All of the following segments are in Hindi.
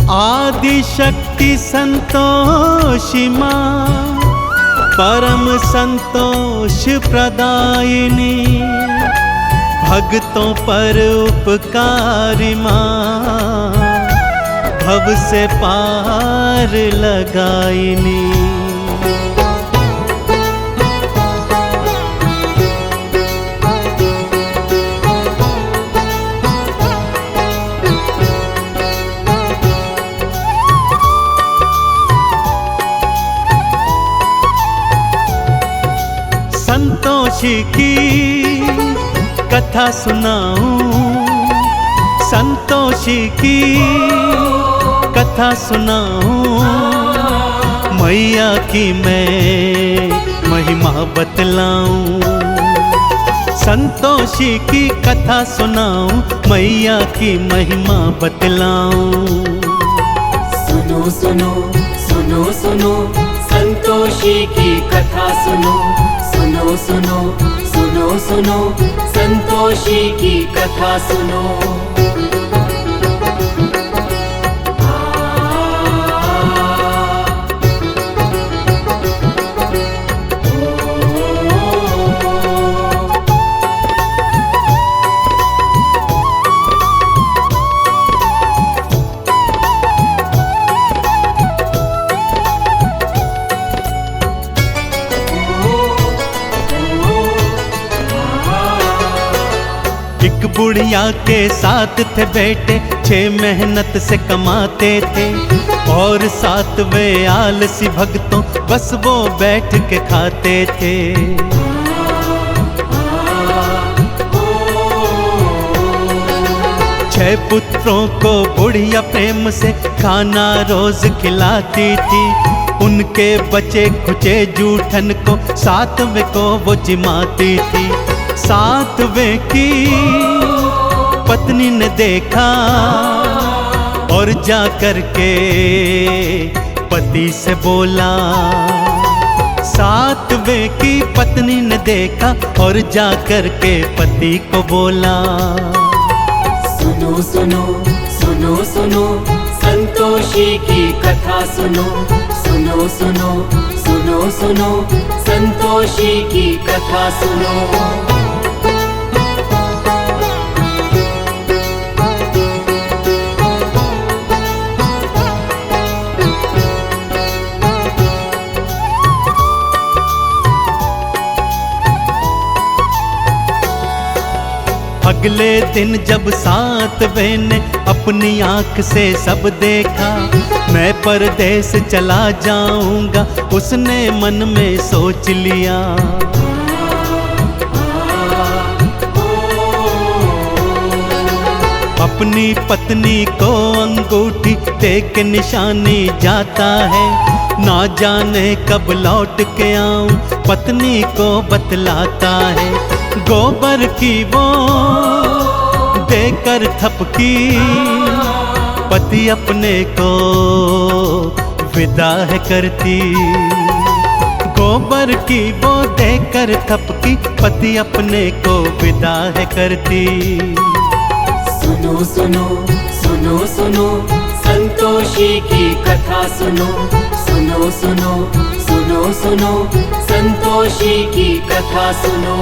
आदि शक्ति संतोषी माँ, परम संतोष प्रदायिनी, भक्तों पर उपकारी माँ, भव से पार लगाइनी। संतोषी की कथा सुनाऊं, संतोषी की कथा सुनाऊं, मैया की मैं महिमा बतलाऊं। संतोषी की कथा सुनाऊं, मैया की महिमा बतलाऊं। सुनो सुनो सुनो सुनो संतोषी की कथा सुनो, सुनो सुनो सुनो सुनो संतोषी की कथा सुनो। एक बुढ़िया के साथ थे बेटे, 6 मेहनत से कमाते थे, और 7वें आलसी भक्तों बस वो बैठ के खाते थे। छह पुत्रों को बुढ़िया प्रेम से खाना रोज खिलाती थी, उनके बचे खुचे जूठन को 7वें को वो जिमाती थी। 7वें की पत्नी ने देखा और जा कर के पति से बोला। 7वें की पत्नी ने देखा और जा कर के पति को बोला। सुनो सुनो सुनो सुनो संतोषी की कथा सुनो, सुनो सुनो सुनो सुनो संतोषी की कथा सुनो। अगले दिन जब 7वें ने अपनी आंख से सब देखा, मैं परदेस चला जाऊंगा उसने मन में सोच लिया। अपनी पत्नी को अंगूठी दे के निशानी जाता है, ना जाने कब लौट के आऊं पत्नी को बतलाता है। गोबर की वो देकर थपकी, पति अपने को विदा है करती। गोबर की वो देकर थपकी, पति अपने को विदा है करती। सुनो सुनो सुनो सुनो संतोषी की कथा सुनो, सुनो सुनो सुनो सुनो संतोषी की कथा सुनो।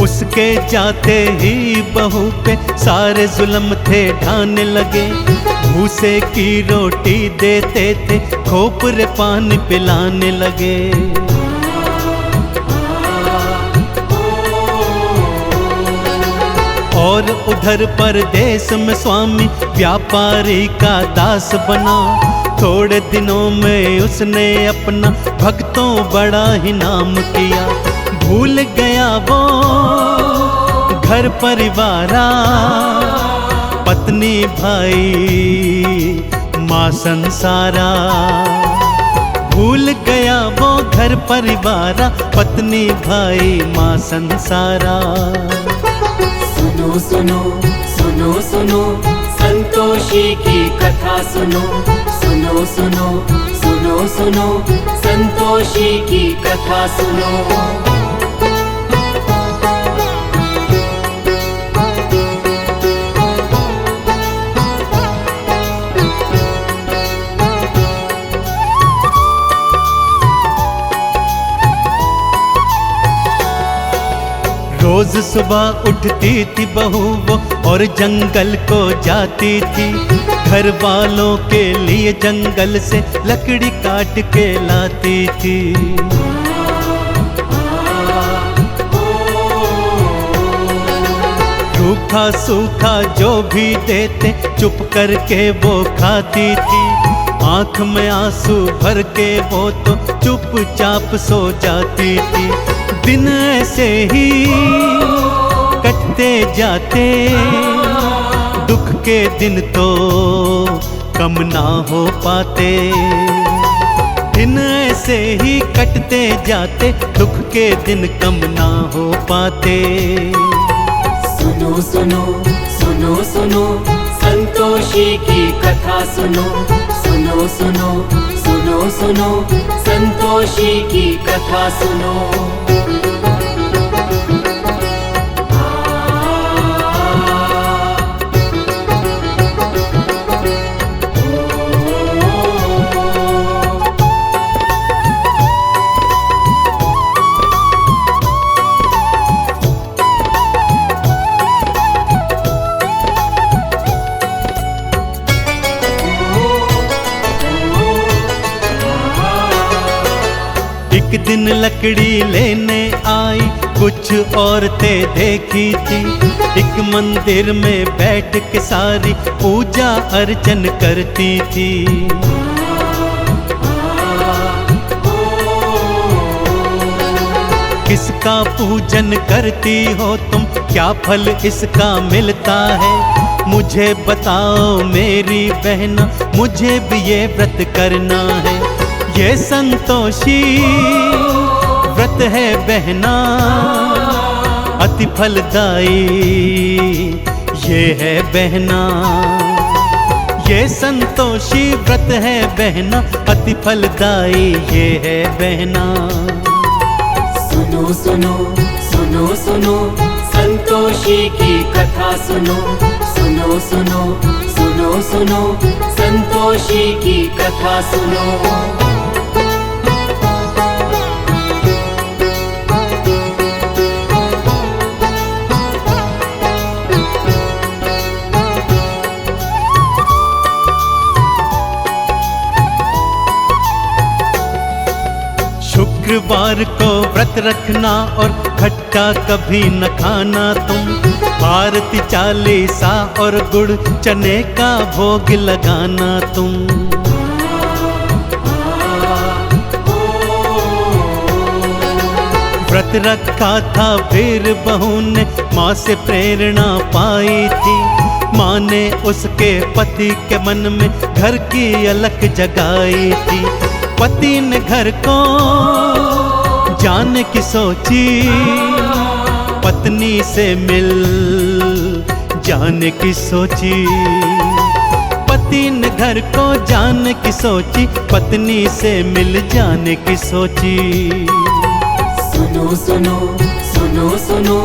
उसके जाते ही बहू पे सारे जुल्म थे ढाने लगे, भूसे की रोटी देते थे, खोपरे पानी पिलाने लगे। और उधर परदेश में स्वामी व्यापारी का दास बना, थोड़े दिनों में उसने अपना भक्तों बड़ा ही नाम किया। भूल गया वो घर परिवारा, पत्नी भाई माँ संसारा। भूल गया वो घर परिवारा, पत्नी भाई माँ संसारा। सुनो सुनो सुनो सुनो संतोषी की कथा सुनो, सुनो सुनो सुनो सुनो संतोषी की कथा सुनो। रोज सुबह उठती थी बहू वो और जंगल को जाती थी, घर वालों के लिए जंगल से लकड़ी काट के लाती थी। रूखा सूखा जो भी देते चुप करके वो खाती थी, आंख में आंसू भर के वो तो चुपचाप सो जाती थी। दिन ऐसे ही कटते जाते, दुख के दिन तो कम ना हो पाते। दिन ऐसे ही कटते जाते, दुख के दिन कम ना हो पाते। सुनो सुनो सुनो सुनो संतोषी की कथा सुनो, सुनो सुनो सुनो सुनो संतोषी की कथा सुनो। एक दिन लकड़ी लेने आई कुछ औरतें देखी थी, एक मंदिर में बैठ के सारी पूजा अर्चन करती थी। किसका पूजन करती हो तुम, क्या फल इसका मिलता है? मुझे बताओ मेरी बहना, मुझे भी ये व्रत करना है। ये संतोषी व्रत है बहना, अति फलदायी ये है बहना। ये संतोषी व्रत है बहना, अति फलदायी ये है बहना। सुनो सुनो सुनो सुनो संतोषी की कथा सुनो, सुनो सुनो सुनो सुनो संतोषी की कथा सुनो। शुक्रवार को व्रत रखना और खट्टा कभी न खाना तुम, आरती चालीसा और गुड़ चने का भोग लगाना तुम। व्रत रखा था फिर बहू ने माँ से प्रेरणा पाई थी, माँ ने उसके पति के मन में घर की अलख जगाई थी। पति ने घर को जाने की सोची, पत्नी से मिल जाने की सोची। पति ने घर को जाने की सोची, पत्नी से मिल जाने की सोची। सुनो सुनो सुनो सुनो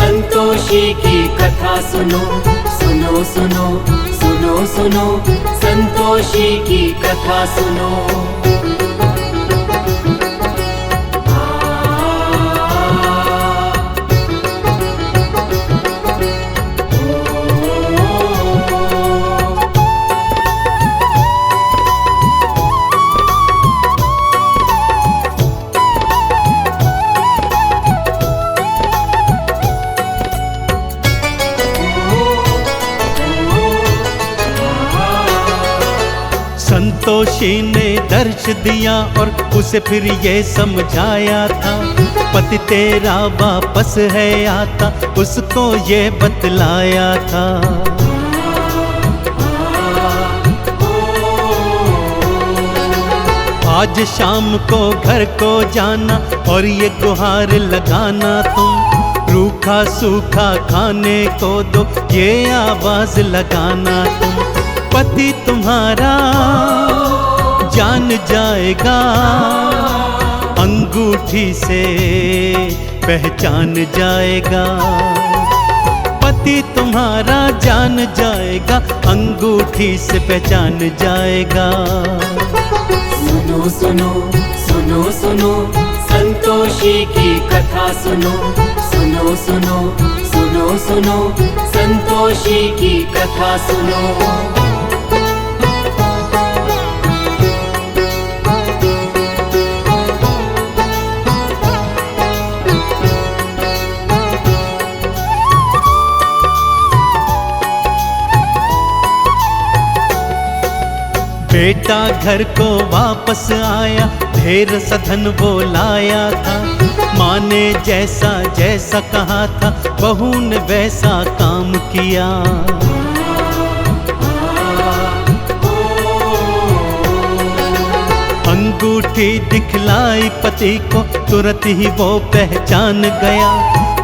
संतोषी की कथा सुनो, सुनो सुनो सुनो सुनो संतोषी की कथा सुनो। संतोषी ने दर्श दिया और उसे फिर ये समझाया था, पति तेरा वापस है आता, उसको ये बतलाया था। आज शाम को घर को जाना और ये गुहार लगाना तुम, रूखा सूखा खाने को दो ये आवाज लगाना तुम। पति तुम्हारा जान जाएगा, अंगूठी से पहचान जाएगा। पति तुम्हारा जान जाएगा, अंगूठी से पहचान जाएगा। सुनो सुनो सुनो सुनो संतोषी की कथा सुनो, सुनो सुनो सुनो सुनो संतोषी की कथा सुनो। बेटा घर को वापस आया, ढेर सधन वो लाया था। माँ ने जैसा जैसा कहा था, बहू ने वैसा काम किया। अंगूठी दिखलाई पति को, तुरंत ही वो पहचान गया।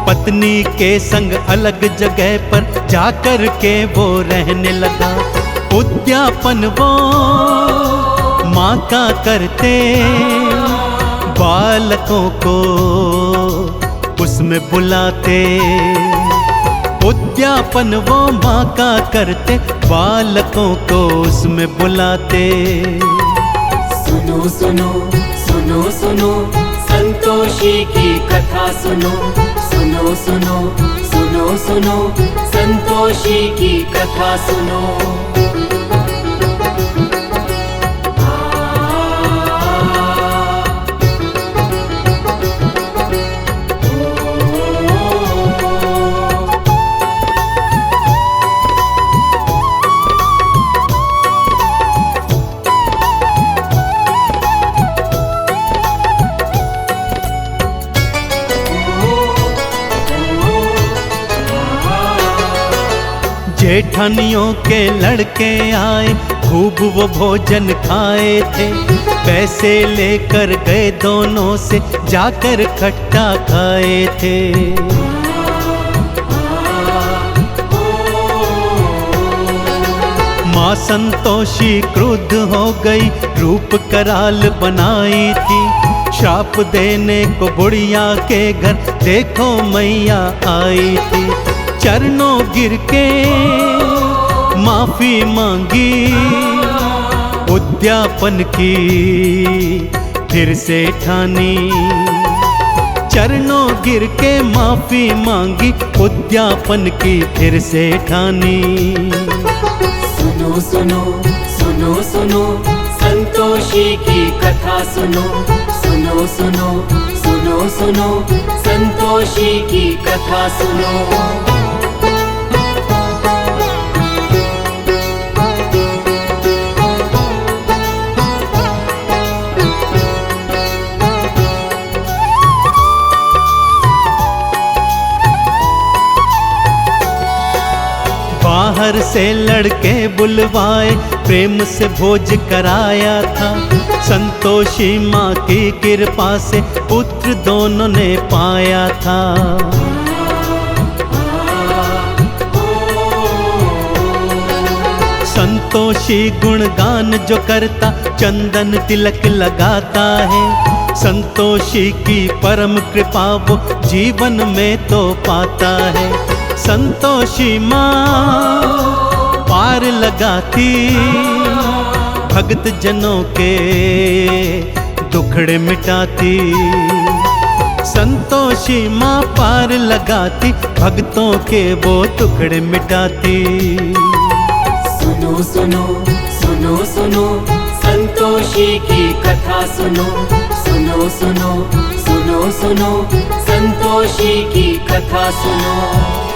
पत्नी के संग अलग जगह पर जाकर के वो रहने लगा। उद्यापन वो माँ का करते, बालकों को उसमें बुलाते। उद्यापन वो माँ का करते, बालकों को उसमें बुलाते। सुनो सुनो सुनो सुनो संतोषी की कथा सुनो, सुनो सुनो सुनो सुनो संतोषी की कथा सुनो। जेठानियों के लड़के आए, खूब वो भोजन खाए थे। पैसे लेकर गए दोनों से, जाकर खट्टा खाए थे। माँ संतोषी क्रुद्ध हो गई, रूप कराल बनाई थी। श्राप देने को बुढ़िया के घर देखो मैया आई थी। चरणों गिर के माफी मांगी, उद्यापन की फिर से ठानी। चरणों गिर के माफी मांगी, उद्यापन की फिर से ठानी। सुनो सुनो सुनो सुनो संतोषी की कथा सुनो, सुनो सुनो सुनो सुनो संतोषी की कथा सुनो। बाहर से लड़के बुलवाए, प्रेम से भोज कराया था। संतोषी माँ की कृपा से पुत्र दोनों ने पाया था। संतोषी गुणगान जो करता, चंदन तिलक लगाता है। संतोषी की परम कृपा वो जीवन में तो पाता है। संतोषी माँ पार लगाती, भक्त जनों के दुखड़े मिटाती। संतोषी माँ पार लगाती, भक्तों के वो टुकड़े मिटाती। सुनो सुनो सुनो सुनो संतोषी की कथा सुनो, सुनो सुनो सुनो सुनो संतोषी की कथा सुनो।